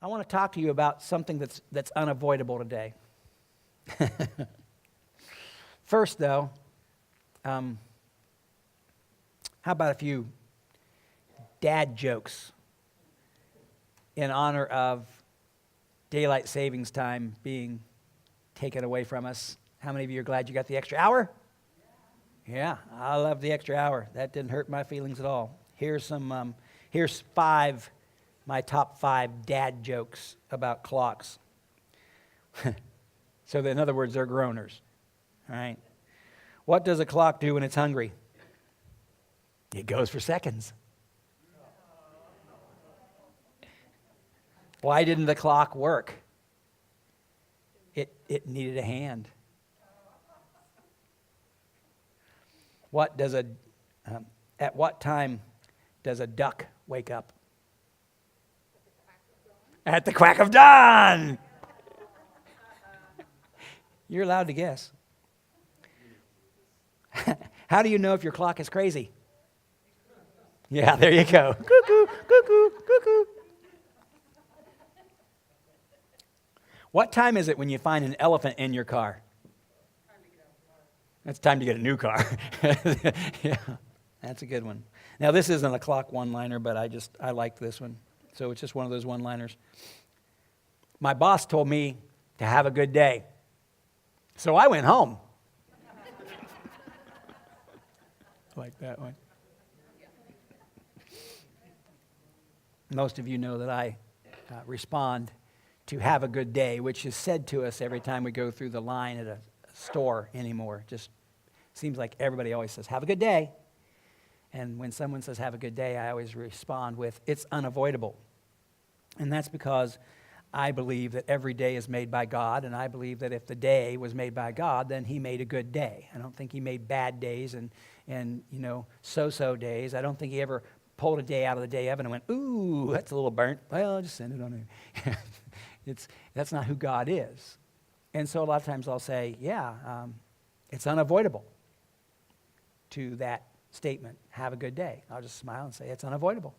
I want to talk to you about something that's unavoidable today. First, though, how about a few dad jokes in honor of daylight savings time being taken away from us? How many of you are glad you got the extra hour? Yeah, I love the extra hour. That didn't hurt my feelings at all. Here's my top 5 dad jokes about clocks. So in other words, they're groaners. All right. What does a clock do when it's hungry? It goes for seconds. Why didn't the clock work? It needed a hand. At what time does a duck wake up? At the quack of dawn. You're allowed to guess. How do you know if your clock is crazy? Yeah, there you go. Cuckoo, cuckoo, cuckoo. What time is it when you find an elephant in your car? It's time to get a new car. Yeah, that's a good one. Now, this isn't a clock one-liner, but I liked this one. So it's just one of those one-liners. My boss told me to have a good day. So I went home. Like that one. Most of you know that I respond to have a good day, which is said to us every time we go through the line at a store anymore. Just seems like everybody always says, have a good day. And when someone says, have a good day, I always respond with, it's unavoidable. And that's because I believe that every day is made by God, and I believe that if the day was made by God, then he made a good day. I don't think he made bad days and so-so days. I don't think he ever pulled a day out of the day of and went, ooh, that's a little burnt. Well, I'll just send it on in. That's not who God is. And so a lot of times I'll say, it's unavoidable to that statement, have a good day. I'll just smile and say, it's unavoidable.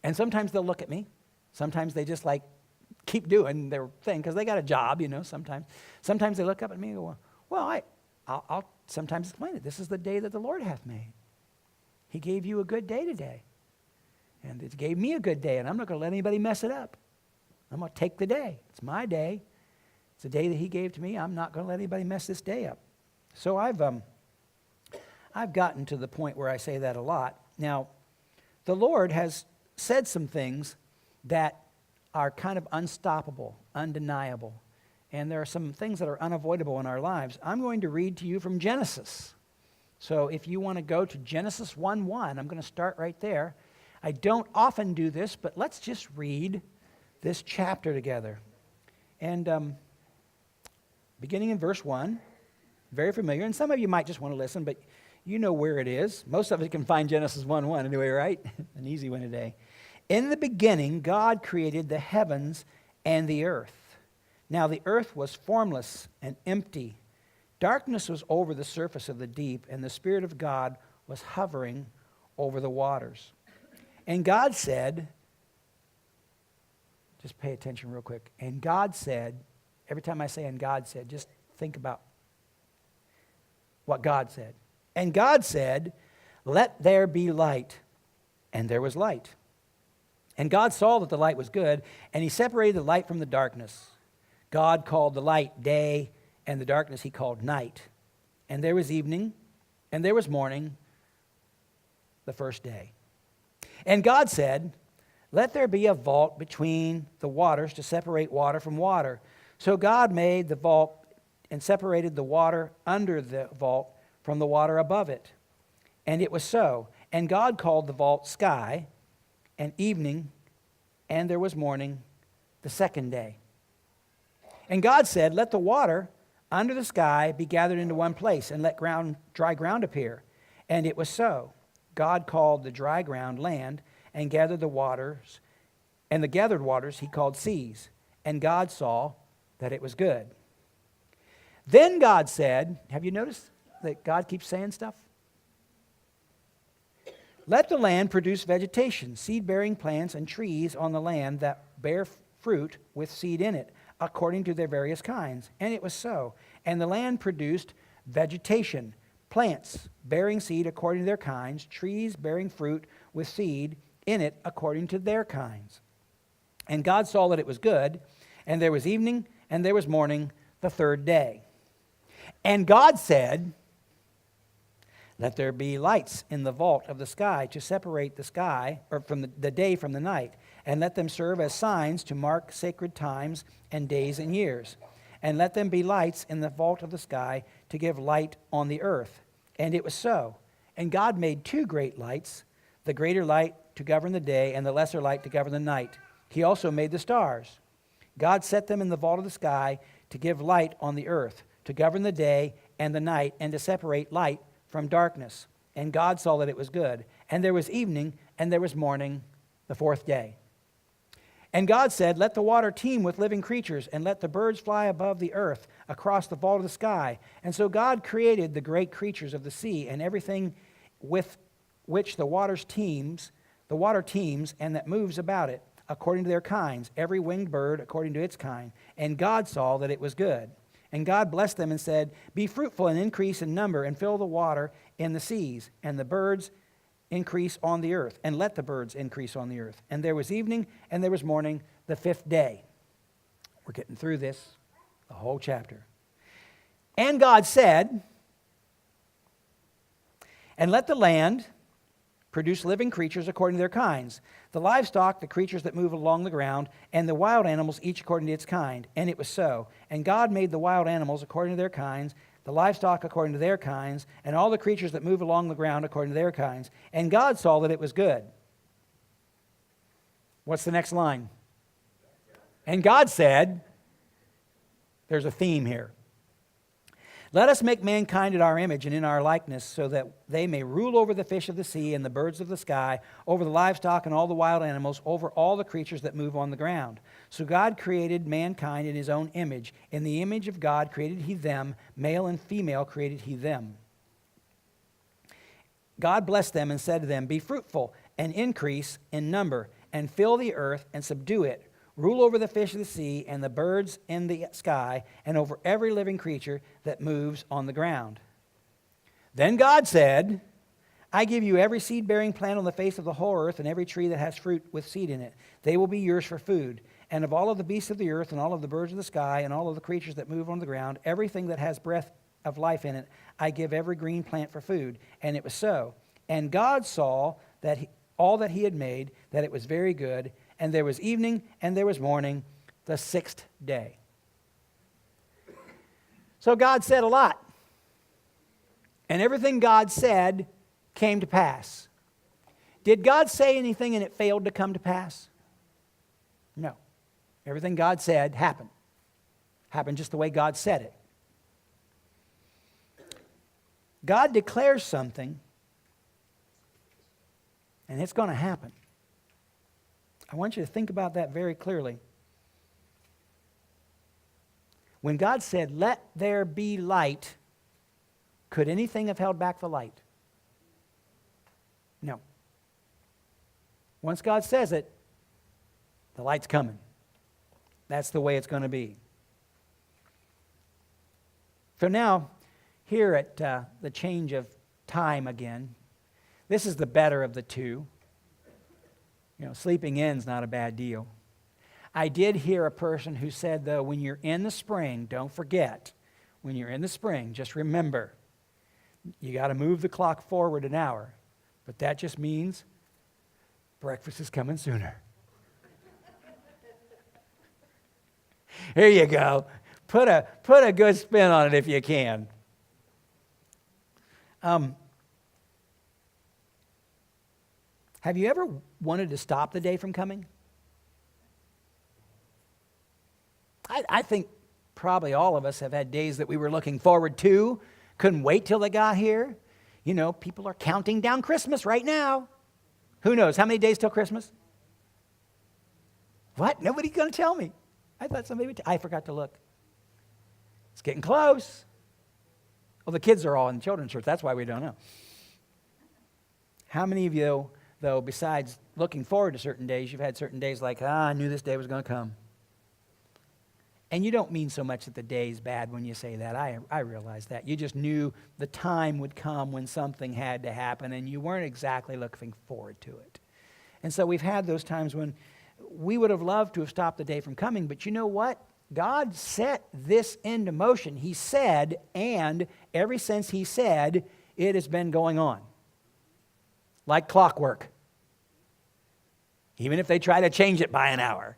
And sometimes they'll look at me. Sometimes they just keep doing their thing because they got a job, Sometimes they look up at me and go, well, I'll sometimes explain it. This is the day that the Lord hath made. He gave you a good day today. And it gave me a good day, and I'm not going to let anybody mess it up. I'm going to take the day. It's my day. It's a day that he gave to me. I'm not going to let anybody mess this day up. So I've gotten to the point where I say that a lot. Now, the Lord has said some things that are kind of unstoppable, undeniable. And there are some things that are unavoidable in our lives. I'm going to read to you from Genesis. So if you want to go to Genesis 1:1, I'm going to start right there. I don't often do this, but let's just read this chapter together. And beginning in verse 1, very familiar. And some of you might just want to listen, but you know where it is. Most of us can find Genesis 1:1 anyway, right? An easy one today. In the beginning, God created the heavens and the earth. Now the earth was formless and empty. Darkness was over the surface of the deep, and the Spirit of God was hovering over the waters. And God said, just pay attention real quick. And God said, every time I say and God said, just think about what God said. And God said, let there be light. And there was light. And God saw that the light was good, and he separated the light from the darkness. God called the light day, and the darkness he called night. And there was evening, and there was morning, the first day. And God said, let there be a vault between the waters to separate water from water. So God made the vault and separated the water under the vault from the water above it. And it was so. And God called the vault sky, and evening, and there was morning, the second day. And God said, let the water under the sky be gathered into one place, and let dry ground appear. And it was so. God called the dry ground land, and gathered the waters, and the gathered waters he called seas. And God saw that it was good. Then God said, have you noticed that God keeps saying stuff? Let the land produce vegetation, seed-bearing plants and trees on the land that bear fruit with seed in it, according to their various kinds. And it was so. And the land produced vegetation, plants bearing seed according to their kinds, trees bearing fruit with seed in it according to their kinds. And God saw that it was good, and there was evening and there was morning the third day. And God said, let there be lights in the vault of the sky to separate the sky, or from the day from the night, and let them serve as signs to mark sacred times and days and years. And let them be lights in the vault of the sky to give light on the earth. And it was so. And God made two great lights, the greater light to govern the day, and the lesser light to govern the night. He also made the stars. God set them in the vault of the sky to give light on the earth, to govern the day and the night, and to separate light from darkness. And God saw that it was good. And there was evening and there was morning the fourth day. And God said, let the water teem with living creatures, and let the birds fly above the earth across the vault of the sky. And so God created the great creatures of the sea, and everything with which the water teems, and that moves about it, according to their kinds, every winged bird according to its kind. And God saw that it was good. And God blessed them and said, be fruitful and increase in number, and fill the water in the seas, and the birds increase on the earth, and let the birds increase on the earth. And there was evening and there was morning the fifth day. We're getting through this, the whole chapter. And God said, and let the land produce living creatures according to their kinds, the livestock, the creatures that move along the ground, and the wild animals, each according to its kind. And it was so. And God made the wild animals according to their kinds, the livestock according to their kinds, and all the creatures that move along the ground according to their kinds. And God saw that it was good. What's the next line? And God said, there's a theme here. Let us make mankind in our image and in our likeness, so that they may rule over the fish of the sea and the birds of the sky, over the livestock and all the wild animals, over all the creatures that move on the ground. So God created mankind in his own image. In the image of God created he them, male and female created he them. God blessed them and said to them, be fruitful and increase in number, and fill the earth and subdue it. Rule over the fish of the sea and the birds in the sky, and over every living creature that moves on the ground. Then God said, I give you every seed-bearing plant on the face of the whole earth, and every tree that has fruit with seed in it. They will be yours for food. And of all of the beasts of the earth, and all of the birds of the sky, and all of the creatures that move on the ground, everything that has breath of life in it, I give every green plant for food. And it was so. And God saw that all that he had made, that it was very good. And there was evening and there was morning, the sixth day. So God said a lot. And everything God said came to pass. Did God say anything and it failed to come to pass? No. Everything God said happened. Happened just the way God said it. God declares something, and it's going to happen. I want you to think about that very clearly. When God said, let there be light, could anything have held back the light? No. Once God says it, the light's coming. That's the way it's going to be. So now, here at the change of time again, this is the better of the two. Sleeping in's not a bad deal. I did hear a person who said, though, when you're in the spring, don't forget, when you're in the spring, just remember, you got to move the clock forward an hour. But that just means breakfast is coming sooner. Here you go. Put a good spin on it if you can. Have you ever wanted to stop the day from coming? I think probably all of us have had days that we were looking forward to, couldn't wait till they got here. People are counting down Christmas right now. Who knows? How many days till Christmas? What? Nobody's going to tell me. I thought somebody would. I forgot to look. It's getting close. Well, the kids are all in children's church. That's why we don't know. How many of you, though, besides looking forward to certain days, you've had certain days like, I knew this day was going to come. And you don't mean so much that the day's bad when you say that. I realize that. You just knew the time would come when something had to happen, and you weren't exactly looking forward to it. And so we've had those times when we would have loved to have stopped the day from coming, but you know what? God set this into motion. He said, and ever since He said, it has been going on. Like clockwork. Even if they try to change it by an hour.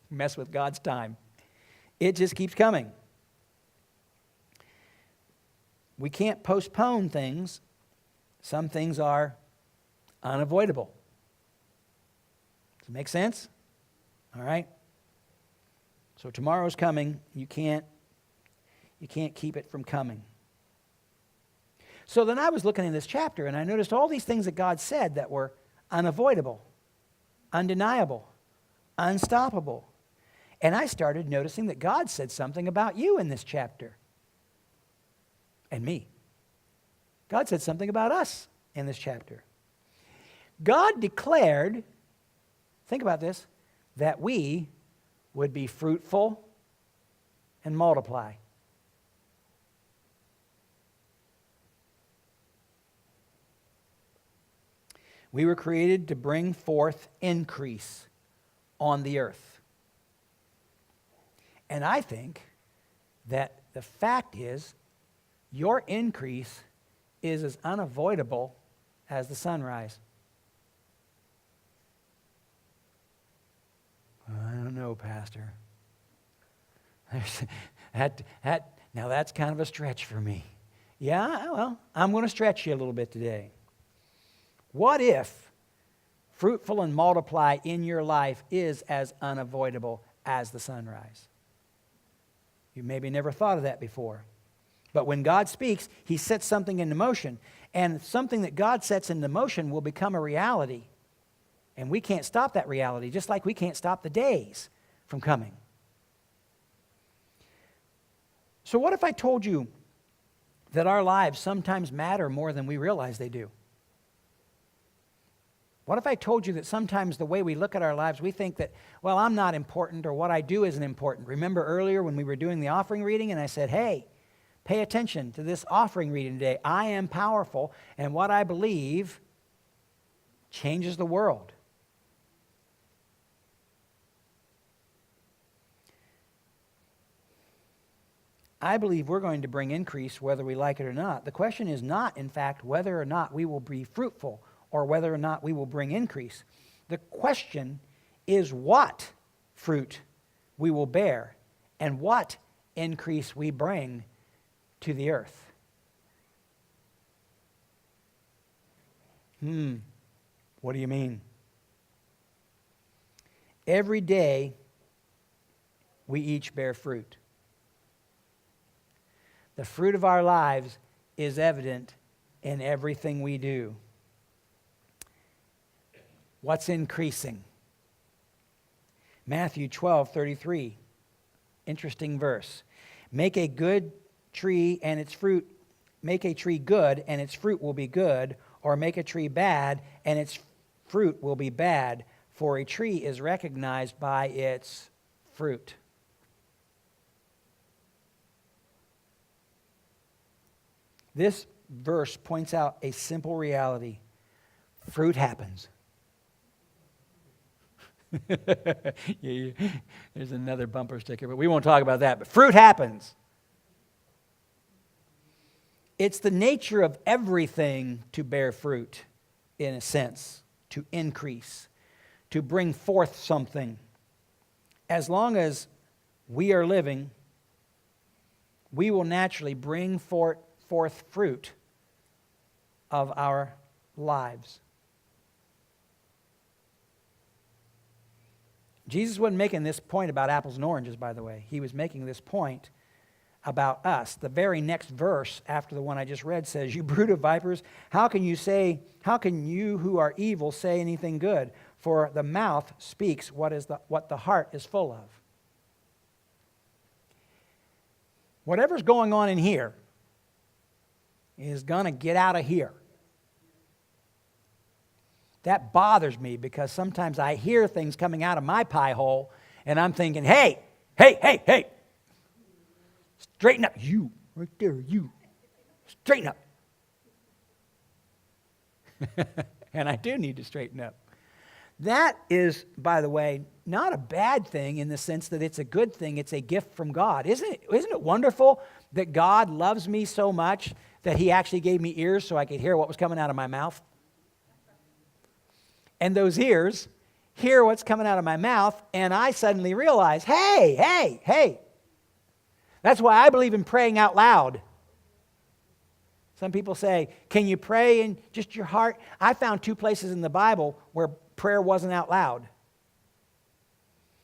Mess with God's time. It just keeps coming. We can't postpone things. Some things are unavoidable. Does it make sense? All right. So tomorrow's coming. You can't keep it from coming. So then I was looking in this chapter and I noticed all these things that God said that were unavoidable, undeniable, unstoppable. And I started noticing that God said something about you in this chapter. And me. God said something about us in this chapter. God declared, think about this, that we would be fruitful and multiply. We were created to bring forth increase on the earth. And I think that the fact is, your increase is as unavoidable as the sunrise. I don't know, Pastor. Now that's kind of a stretch for me. Yeah, well, I'm going to stretch you a little bit today. What if fruitful and multiply in your life is as unavoidable as the sunrise? You maybe never thought of that before. But when God speaks, He sets something into motion. And something that God sets into motion will become a reality. And we can't stop that reality, just like we can't stop the days from coming. So what if I told you that our lives sometimes matter more than we realize they do? What if I told you that sometimes the way we look at our lives, we think that, well, I'm not important or what I do isn't important. Remember earlier when we were doing the offering reading and I said, hey, pay attention to this offering reading today. I am powerful and what I believe changes the world. I believe we're going to bring increase whether we like it or not. The question is not, in fact, whether or not we will be fruitful or whether or not we will bring increase. The question is what fruit we will bear and what increase we bring to the earth. What do you mean? Every day we each bear fruit. The fruit of our lives is evident in everything we do. What's increasing? Matthew 12:33. Interesting verse. Make a good tree and its fruit, make a tree good and its fruit will be good, or make a tree bad and its fruit will be bad, for a tree is recognized by its fruit. This verse points out a simple reality. Fruit happens. There's another bumper sticker, but we won't talk about that. But fruit happens. It's the nature of everything to bear fruit, in a sense, to increase, to bring forth something. As long as we are living, we will naturally bring forth fruit of our lives. Jesus wasn't making this point about apples and oranges, by the way. He was making this point about us. The very next verse after the one I just read says, "You brood of vipers, how can you who are evil say anything good? For the mouth speaks what the heart is full of." Whatever's going on in here is going to get out of here. That bothers me because sometimes I hear things coming out of my pie hole and I'm thinking, hey, Hey, hey, hey. Straighten up. You, right there, you. Straighten up. And I do need to straighten up. That is, by the way, not a bad thing in the sense that it's a good thing. It's a gift from God. Isn't it wonderful that God loves me so much that he actually gave me ears so I could hear what was coming out of my mouth? And those ears hear what's coming out of my mouth, and I suddenly realize, hey, hey, hey. That's why I believe in praying out loud. Some people say, can you pray in just your heart? I found 2 places in the Bible where prayer wasn't out loud.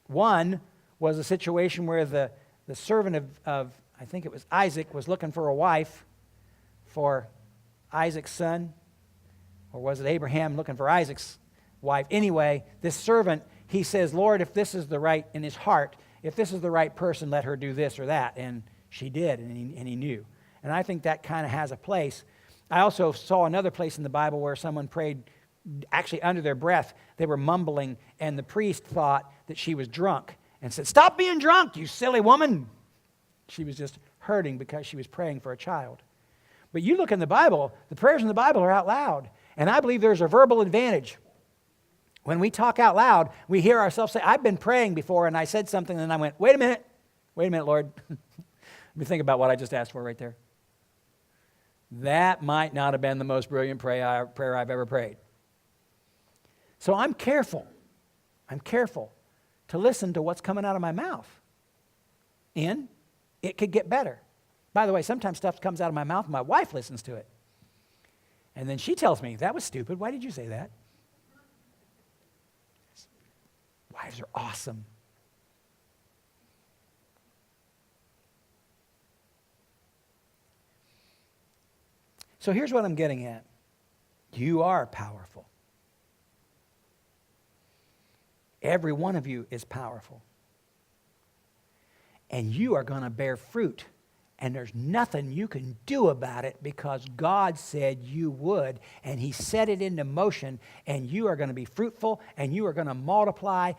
One was a situation where the servant of, I think it was Isaac, was looking for a wife for Isaac's son. Or was it Abraham looking for Isaac's wife? Anyway, this servant, he says, Lord, if this is the right, in his heart, if this is the right person, let her do this or that. And she did, and he knew. And I think that kind of has a place. I also saw another place in the Bible where someone prayed actually under their breath. They were mumbling, and the priest thought that she was drunk and said, stop being drunk, you silly woman. She was just hurting because she was praying for a child. But you look in the Bible, the prayers in the Bible are out loud. And I believe there's a verbal advantage. When we talk out loud, we hear ourselves say, I've been praying before, and I said something, and I went, wait a minute, Lord. Let me think about what I just asked for right there. That might not have been the most brilliant prayer I've ever prayed. So I'm careful. I'm careful to listen to what's coming out of my mouth. And it could get better. By the way, sometimes stuff comes out of my mouth and my wife listens to it. And then she tells me, that was stupid. Why did you say that? Wives are awesome. So here's what I'm getting at. You are powerful. Every one of you is powerful. And you are going to bear fruit. And there's nothing you can do about it because God said you would. And he set it into motion. And you are going to be fruitful. And you are going to multiply.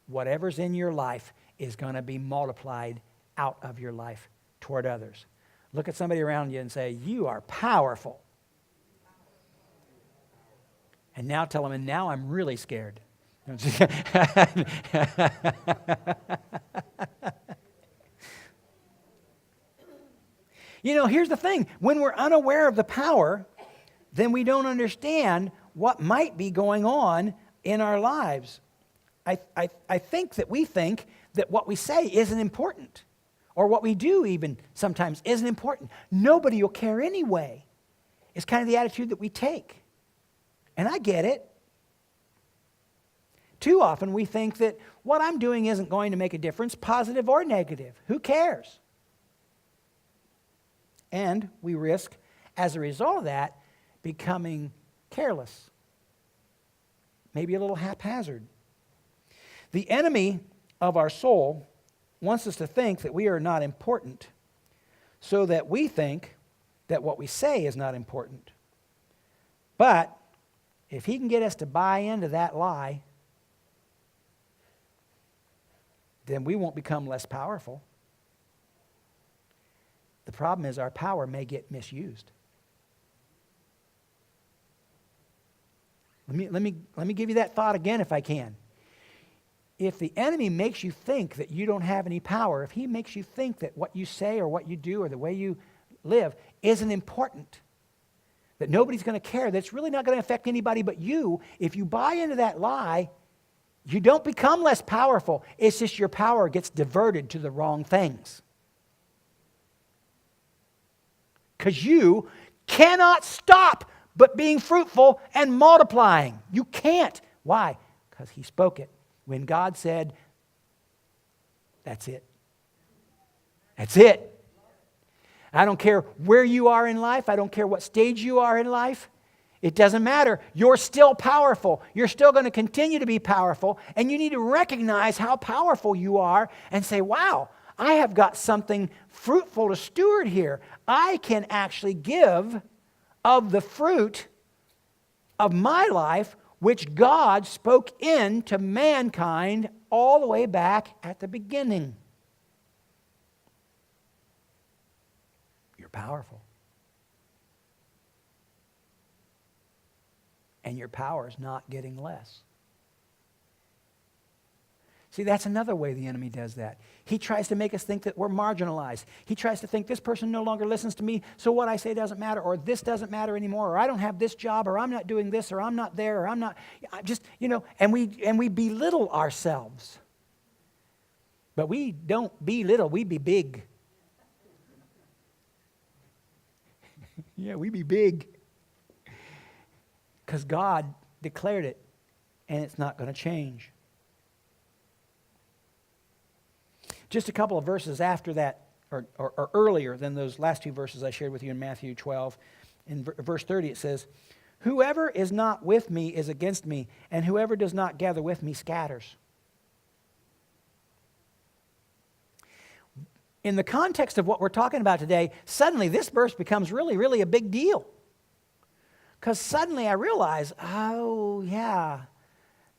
Whatever's in your life is going to be multiplied out of your life toward others. Look at somebody around you and say, you are powerful. And now tell them, and now I'm really scared. You know, here's the thing. When we're unaware of the power, then we don't understand what might be going on in our lives. I think that we think that what we say isn't important. Or what we do even sometimes isn't important. Nobody will care anyway. It's kind of the attitude that we take. And I get it. Too often we think that what I'm doing isn't going to make a difference, positive or negative. Who cares? And we risk, as a result of that, becoming careless. Maybe a little haphazard. The enemy of our soul wants us to think that we are not important, so that we think that what we say is not important. But if he can get us to buy into that lie, then we won't become less powerful. The problem is our power may get misused. Let me give you that thought again if I can. If the enemy makes you think that you don't have any power, if he makes you think that what you say or what you do or the way you live isn't important, that nobody's going to care, that's really not going to affect anybody but you, if you buy into that lie, you don't become less powerful. It's just your power gets diverted to the wrong things. Because you cannot stop but being fruitful and multiplying. You can't. Why? Because he spoke it. When God said, that's it. That's it. I don't care where you are in life. I don't care what stage you are in life. It doesn't matter. You're still powerful. You're still going to continue to be powerful. And you need to recognize how powerful you are and say, wow, I have got something fruitful to steward here. I can actually give of the fruit of my life, which God spoke into mankind all the way back at the beginning. powerful. And your power is not getting less. See, that's another way the enemy does that. He tries to make us think that we're marginalized. He tries to think this person no longer listens to me, so what I say doesn't matter, or this doesn't matter anymore, or I don't have this job, or I'm not doing this, or I'm not there, or I'm not, just, and we belittle ourselves. But we don't be little, we be big. Yeah, we be big. Because God declared it, and it's not going to change. Just a couple of verses after that, or earlier than those last two verses I shared with you in Matthew 12. In verse 30 it says, "Whoever is not with me is against me, and whoever does not gather with me scatters." In the context of what we're talking about today, suddenly this verse becomes really, really a big deal. Because suddenly I realize, oh yeah,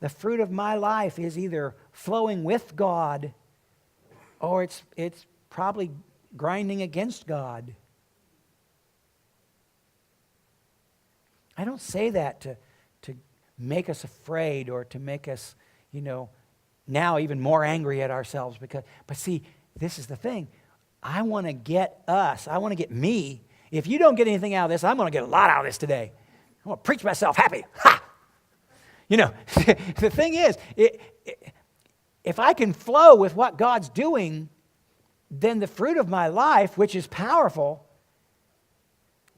the fruit of my life is either flowing with God or it's probably grinding against God. I don't say that to make us afraid or to make us, now even more angry at ourselves. But see, this is the thing. I want to get us. I want to get me. If you don't get anything out of this, I'm going to get a lot out of this today. I'm going to preach myself happy. Ha! The thing is, if I can flow with what God's doing, then the fruit of my life, which is powerful,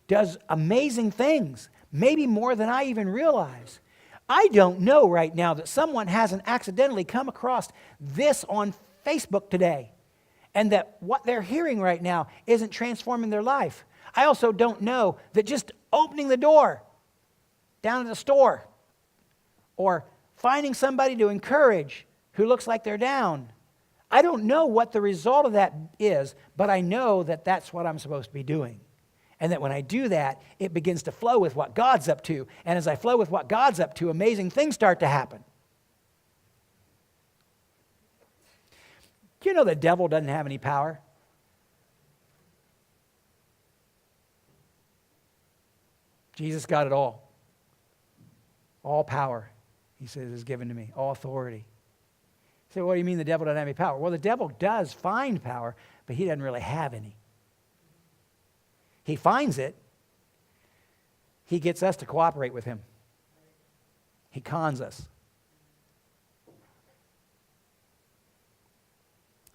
does amazing things, maybe more than I even realize. I don't know right now that someone hasn't accidentally come across this on Facebook today, and that what they're hearing right now isn't transforming their life. I also don't know that just opening the door down at the store or finding somebody to encourage who looks like they're down, I don't know what the result of that is, but I know that that's what I'm supposed to be doing. And that when I do that, it begins to flow with what God's up to. And as I flow with what God's up to, amazing things start to happen. Do you know the devil doesn't have any power? Jesus got it all. All power, he says, is given to me. All authority. You say, what do you mean the devil doesn't have any power? Well, the devil does find power, but he doesn't really have any. He finds it. He gets us to cooperate with him. He cons us.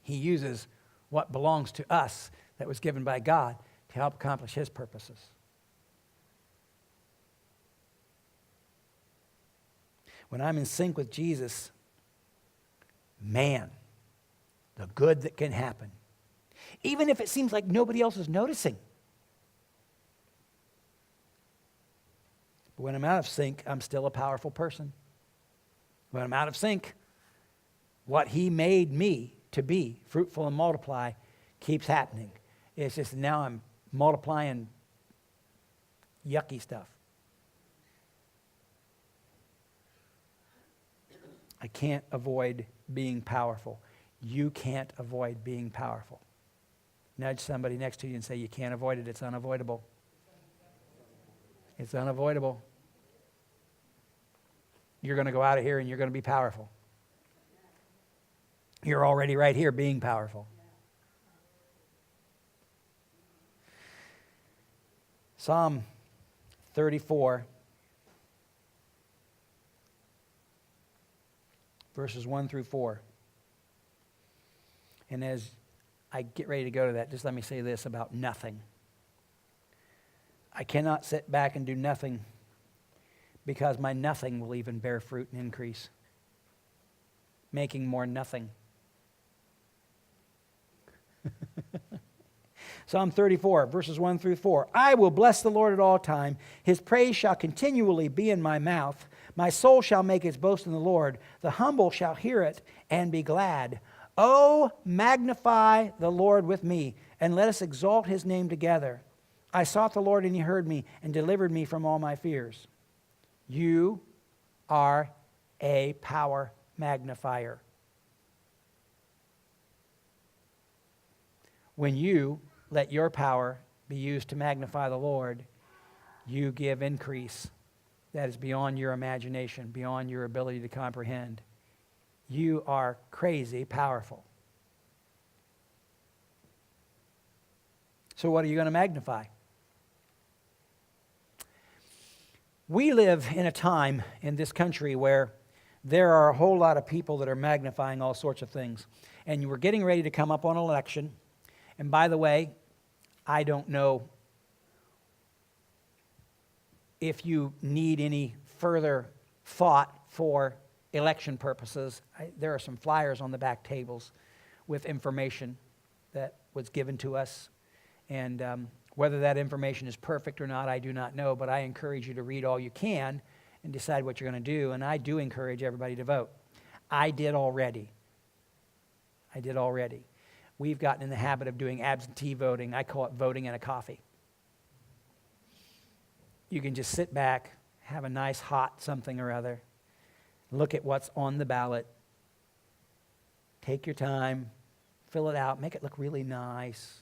He uses what belongs to us that was given by God to help accomplish his purposes. When I'm in sync with Jesus, man, the good that can happen, even if it seems like nobody else is noticing. But when I'm out of sync, I'm still a powerful person. When I'm out of sync, what he made me to be, fruitful and multiply, keeps happening. It's just now I'm multiplying yucky stuff. I can't avoid being powerful. You can't avoid being powerful. Nudge somebody next to you and say, you can't avoid it. It's unavoidable. It's unavoidable. You're going to go out of here and you're going to be powerful. You're already right here being powerful. Psalm 34, verses 1 through 4. And as I get ready to go to that, just let me say this about nothing. I cannot sit back and do nothing because my nothing will even bear fruit and increase, making more nothing. Psalm 34, verses 1 through 4. I will bless the Lord at all time. His praise shall continually be in my mouth. My soul shall make its boast in the Lord. The humble shall hear it and be glad. Oh, magnify the Lord with me, and let us exalt his name together. I sought the Lord, and he heard me and delivered me from all my fears. You are a power magnifier. When you let your power be used to magnify the Lord, you give increase that is beyond your imagination, beyond your ability to comprehend. You are crazy powerful. So what are you going to magnify? We live in a time in this country where there are a whole lot of people that are magnifying all sorts of things. And we're getting ready to come up on election. And by the way, I don't know if you need any further thought for election purposes. There are some flyers on the back tables with information that was given to us. And whether that information is perfect or not, I do not know, but I encourage you to read all you can and decide what you're going to do. And I do encourage everybody to vote. I did already. We've gotten in the habit of doing absentee voting. I call it voting in a coffee. You can just sit back, have a nice hot something or other, look at what's on the ballot, take your time, fill it out, make it look really nice.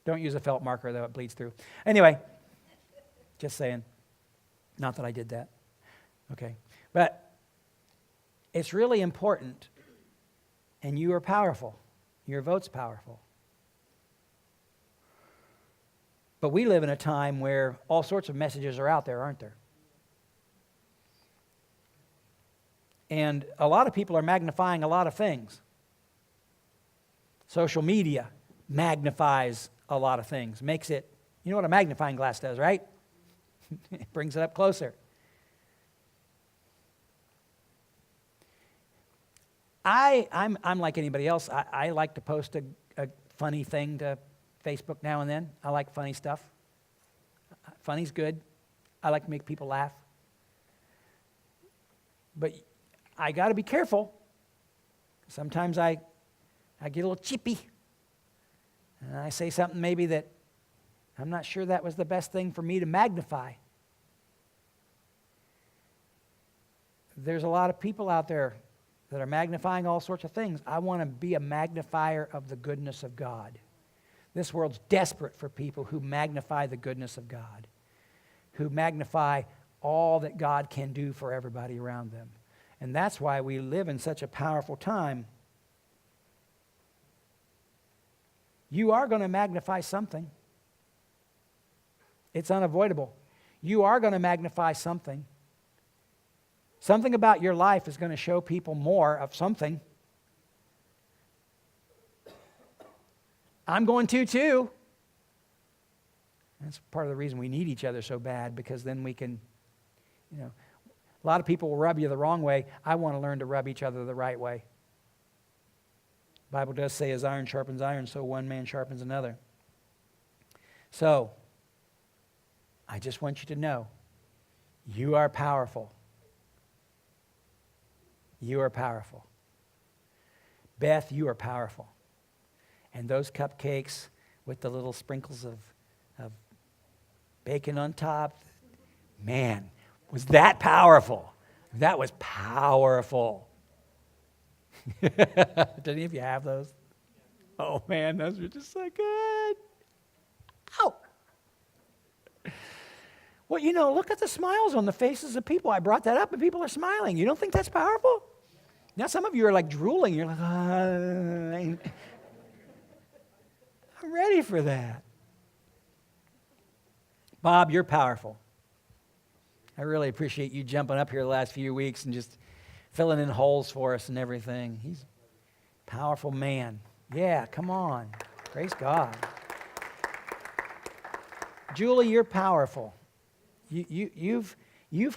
Don't use a felt marker, though, it bleeds through. Anyway, just saying. Not that I did that. Okay. But it's really important, and you are powerful. Your vote's powerful. But we live in a time where all sorts of messages are out there, aren't there? And a lot of people are magnifying a lot of things. Social media magnifies a lot of things, makes it, you know what a magnifying glass does, right? It brings it up closer. I'm like anybody else. I like to post a funny thing to Facebook now and then. I like funny stuff. Funny's good. I like to make people laugh. But I got to be careful. Sometimes I get a little chippy. And I say something maybe that I'm not sure that was the best thing for me to magnify. There's a lot of people out there that are magnifying all sorts of things. I want to be a magnifier of the goodness of God. This world's desperate for people who magnify the goodness of God, who magnify all that God can do for everybody around them. And that's why we live in such a powerful time. You are going to magnify something. It's unavoidable. You are going to magnify something. Something about your life is going to show people more of something. I'm going to too. That's part of the reason we need each other so bad, because then we can, a lot of people will rub you the wrong way. I want to learn to rub each other the right way. The Bible does say, as iron sharpens iron, so one man sharpens another. So, I just want you to know, you are powerful. You are powerful. Beth, you are powerful. And those cupcakes with the little sprinkles of bacon on top, man, was that powerful. That was powerful. Do any of you have those? Oh, man, those were just so good. Ow! Well, look at the smiles on the faces of people. I brought that up, and people are smiling. You don't think that's powerful? Now, some of you are like drooling. You're like, I'm ready for that. Bob, you're powerful. I really appreciate you jumping up here the last few weeks and just filling in holes for us and everything. He's a powerful man. Yeah, come on. Praise God. Julie, you're powerful. You've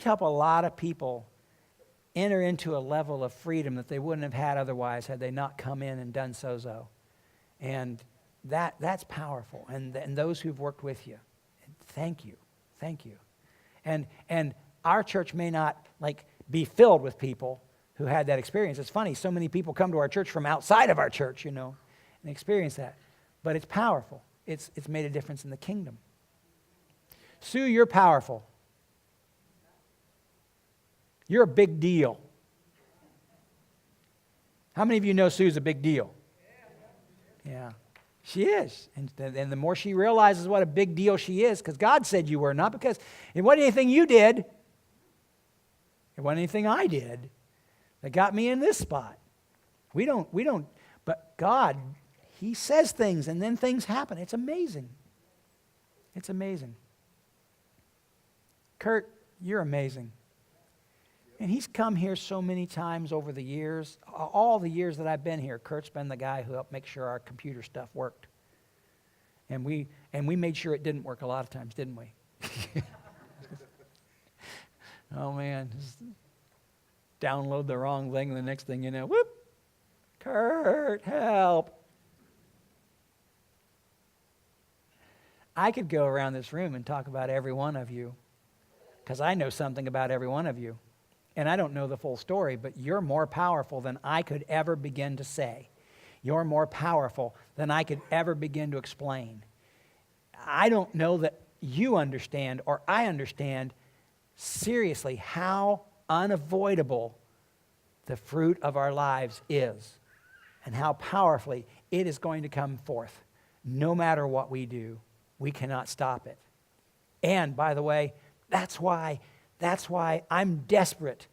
helped a lot of people enter into a level of freedom that they wouldn't have had otherwise had they not come in and done sozo. And that's powerful. And those who've worked with you, thank you. Thank you. And our church may not be filled with people who had that experience. It's funny, so many people come to our church from outside of our church, and experience that. But it's powerful. It's made a difference in the kingdom. Sue, you're powerful. You're a big deal. How many of you know Sue's a big deal? Yeah. She is. And the more she realizes what a big deal she is, because God said you were, not because it wasn't anything you did. It wasn't anything I did that got me in this spot. We don't, but God, He says things and then things happen. It's amazing. It's amazing. Kurt, you're amazing. And he's come here so many times over the years. All the years that I've been here, Kurt's been the guy who helped make sure our computer stuff worked. And we made sure it didn't work a lot of times, didn't we? Oh, man. Just download the wrong thing, and the next thing you know, whoop, Kurt, help. I could go around this room and talk about every one of you, because I know something about every one of you. And I don't know the full story, but you're more powerful than I could ever begin to say. You're more powerful than I could ever begin to explain. I don't know that you understand or I understand seriously how unavoidable the fruit of our lives is and how powerfully it is going to come forth. No matter what we do, we cannot stop it. And by the way, that's why I'm desperate.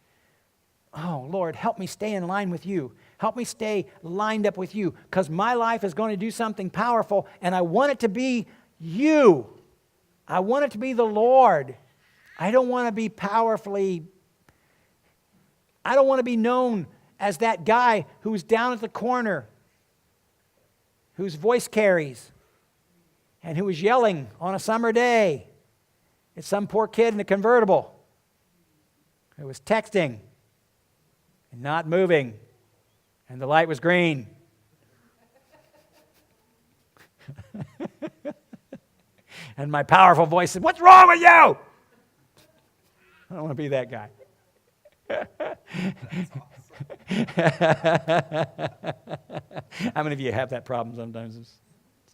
Oh, Lord, help me stay in line with you. Help me stay lined up with you, because my life is going to do something powerful, and I want it to be you. I want it to be the Lord. I don't want to be I don't want to be known as that guy who's down at the corner, whose voice carries, and who is yelling on a summer day at some poor kid in a convertible who was texting and not moving, and the light was green. And my powerful voice said, "What's wrong with you?" I don't want to be that guy. How many of you have that problem sometimes?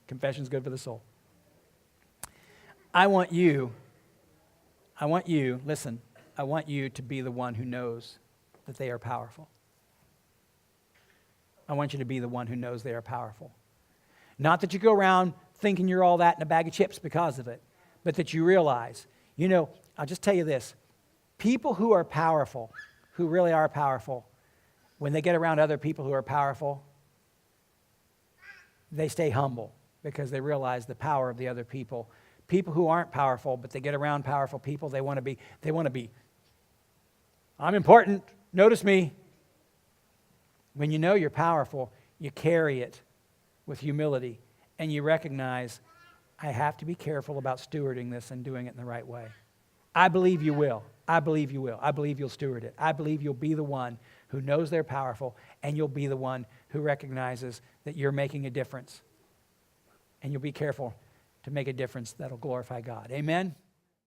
Confession's good for the soul. I want you, listen, I want you to be the one who knows that they are powerful. I want you to be the one who knows they are powerful. Not that you go around thinking you're all that in a bag of chips because of it, but that you realize, I'll just tell you this. People who are powerful, who really are powerful, when they get around other people who are powerful, they stay humble because they realize the power of the other people. People who aren't powerful, but they get around powerful people, they want to be, I'm important, notice me. When you know you're powerful, you carry it with humility, and you recognize, I have to be careful about stewarding this and doing it in the right way. I believe you will. I believe you will. I believe you'll steward it. I believe you'll be the one who knows they're powerful, and you'll be the one who recognizes that you're making a difference. And you'll be careful to make a difference that'll glorify God. Amen?